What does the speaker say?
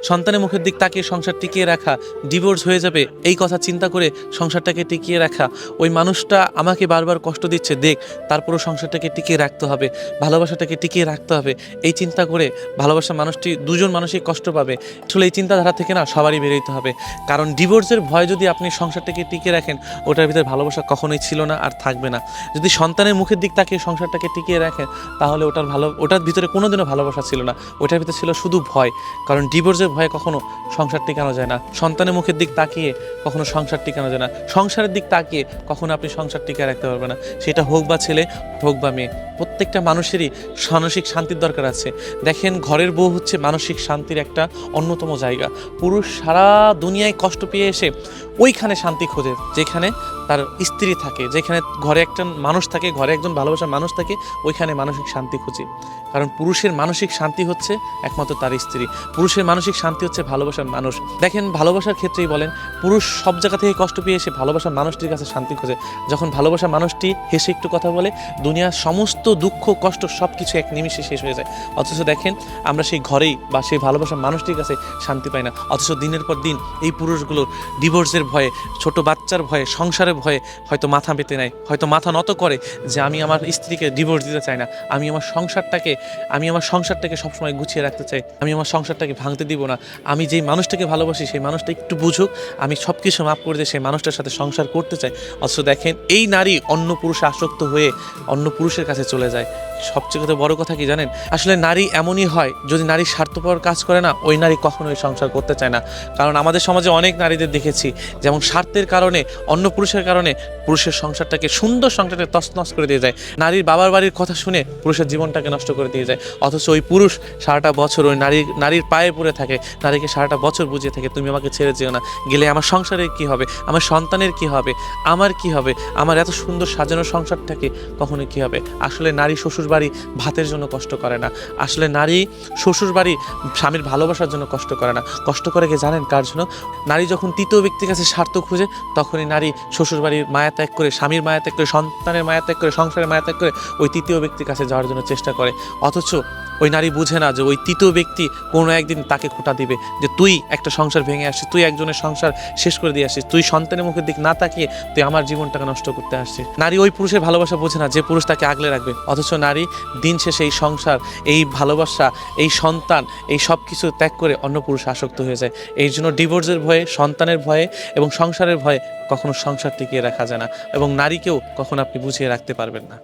সন্তানের মুখের দিক তাকিয়ে সংসার টিকিয়ে রাখা, ডিভোর্স হয়ে যাবে এই কথা চিন্তা করে সংসারটাকে টিকিয়ে রাখা, ওই মানুষটা আমাকে বারবার কষ্ট দিচ্ছে দেখ, তারপরও সংসারটাকে টিকিয়ে রাখতে হবে, ভালোবাসাটাকে টিকিয়ে রাখতে হবে, এই চিন্তা করে ভালোবাসা মানুষটি দুজন মানুষই কষ্ট পাবে। আসলে এই চিন্তাধারা থেকে না সবারই বেরোতে হবে, কারণ ডিভোর্সের ভয় যদি আপনি সংসারটাকে টিকিয়ে রাখেন, ওটার ভিতরে ভালোবাসা কখনোই ছিল না আর থাকবে না। যদি সন্তানের মুখের দিক তাকিয়ে সংসারটাকে টিকিয়ে রাখেন, তাহলে ওটার ভিতরে কোনোদিনও ভালোবাসা ছিল না, ওটার ভিতরে ছিল শুধু ভয়। কারণ ডিভোর্সের ভয়ে কখনো সংসার টিকানো যায় না, সন্তানের মুখের দিক তাকিয়ে কখনো সংসার টিকানো যায় না, সংসারের দিক তাকিয়ে কখনো আপনি সংসার টিকিয়ে রাখতে পারবেন না, সেটা হোক বা ছেলে হোক বা মেয়ে। প্রত্যেকটা মানুষেরই মানসিক শান্তির দরকার আছে। দেখেন, ঘরের বউ হচ্ছে মানসিক শান্তির একটা অন্যতম জায়গা। পুরুষ সারা দুনিয়ায় কষ্ট পেয়ে এসে ওইখানে শান্তি খোঁজে যেখানে তার স্ত্রী থাকে, যেখানে ঘরে একটা মানুষ থাকে, ঘরে একজন ভালোবাসার মানুষ থাকে, ওইখানে মানসিক শান্তি খোঁজে। কারণ পুরুষের মানসিক শান্তি হচ্ছে একমাত্র তার স্ত্রী, পুরুষের মানসিক শান্তি হচ্ছে ভালোবাসার মানুষ। দেখেন, ভালোবাসার ক্ষেত্রেই বলেন, পুরুষ সব জায়গা থেকে কষ্ট পেয়ে এসে ভালোবাসার মানুষটির কাছে শান্তি খোঁজে। যখন ভালোবাসার মানুষটি হেসে একটু কথা বলে, দুনিয়ার সমস্ত দুঃখ কষ্ট সব কিছু এক নিমিষে শেষ হয়ে যায়। অথচ দেখেন, আমরা সেই ঘরেই বা সেই ভালোবাসার মানুষটির কাছে শান্তি পাই না। অথচ দিনের পর দিন এই পুরুষগুলোর ডিভোর্সের ভয়ে, ছোট বাচ্চার ভয়ে, সংসারের ভয়ে হয়তো মাথা পেতে নেয়, হয়তো মাথা নত করে যে আমি আমার স্ত্রীকে ডিভোর্স দিতে চাই না, আমি আমার সংসারটাকে সবসময় গুছিয়ে রাখতে চাই, আমি আমার সংসারটাকে ভাঙতে দিব না, আমি যেই মানুষটাকে ভালোবাসি সেই মানুষটা একটু বুঝুক, আমি সব কিছু মাফ করে দিয়ে সেই মানুষটার সাথে সংসার করতে চাই। অথচ দেখেন, এই নারী অন্য পুরুষে আসক্ত হয়ে অন্য পুরুষের কাছে চলে যায়। সবচেয়ে বড় কথা কি জানেন, আসলে নারী এমনই হয়, যদি নারী স্বার্থপর কাজ করে না, ওই নারী কখনোই সংসার করতে চায় না। কারণ আমাদের সমাজে অনেক নারীদের দেখেছি যেমন স্বার্থের কারণে, অন্য পুরুষের কারণে পুরুষের সংসারটাকে, সুন্দর সংসারটাকে তছনছ করে দিয়ে যায়। নারীর বাবার বাড়ির কথা শুনে পুরুষের জীবনটাকে নষ্ট করে দিয়ে যায়। অথচ ওই পুরুষ সারাটা বছর ওই নারীর পায়ে পড়ে থাকে, নারীকে সারাটা বছর বুঝিয়ে থাকে, তুমি আমাকে ছেড়ে যেও না, গেলে আমার সংসারের কি হবে, আমার সন্তানের কি হবে, আমার কি হবে, আমার এত সুন্দর সাজানো সংসারটাকে কখনো কি হবে। আসলে নারী শ্বশুর বাড়ি ভাতের জন্য কষ্ট করে না, আসলে নারী শ্বশুর বাড়ি স্বামীর ভালোবাসার জন্য কষ্ট করে না, কষ্ট করে কি জানেন কার জন্য? নারী যখন তৃতীয় ব্যক্তির কাছে স্বার্থ খুঁজে, তখনই নারী শ্বশুর বাড়ির মায়া ত্যাগ করে, স্বামীর মায়া ত্যাগ করে, সন্তানের মায়া ত্যাগ করে, সংসারের মায়া ত্যাগ করে ওই তৃতীয় ব্যক্তির কাছে যাওয়ার জন্য চেষ্টা করে। অথচ ওই নারী বুঝে না যে ওই তৃতীয় ব্যক্তি কোনো একদিন তাকে খোঁটা দিবে, যে তুই একটা সংসার ভেঙে আসছিস, তুই একজনের সংসার শেষ করে দিয়ে আসছিস, তুই সন্তানের মুখের দিক না তাকিয়ে তুই আমার জীবনটাকে নষ্ট করতে আসছিস। নারী ওই পুরুষের ভালোবাসা বোঝে না যে পুরুষ তাকে আগলে রাখবে। অথচ নারী দিন শেষে এই সংসার, এই ভালোবাসা, এই সন্তান, এই সব কিছু ত্যাগ করে অন্য পুরুষে আসক্ত হয়ে যায়। এই জন্য ডিভোর্সের ভয়ে, সন্তানের ভয়ে এবং সংসারের ভয়ে কখনো সংসার টিকিয়ে রাখা যায় না, এবং নারীকেও কখনো আপনি বুঝিয়ে রাখতে পারবেন না।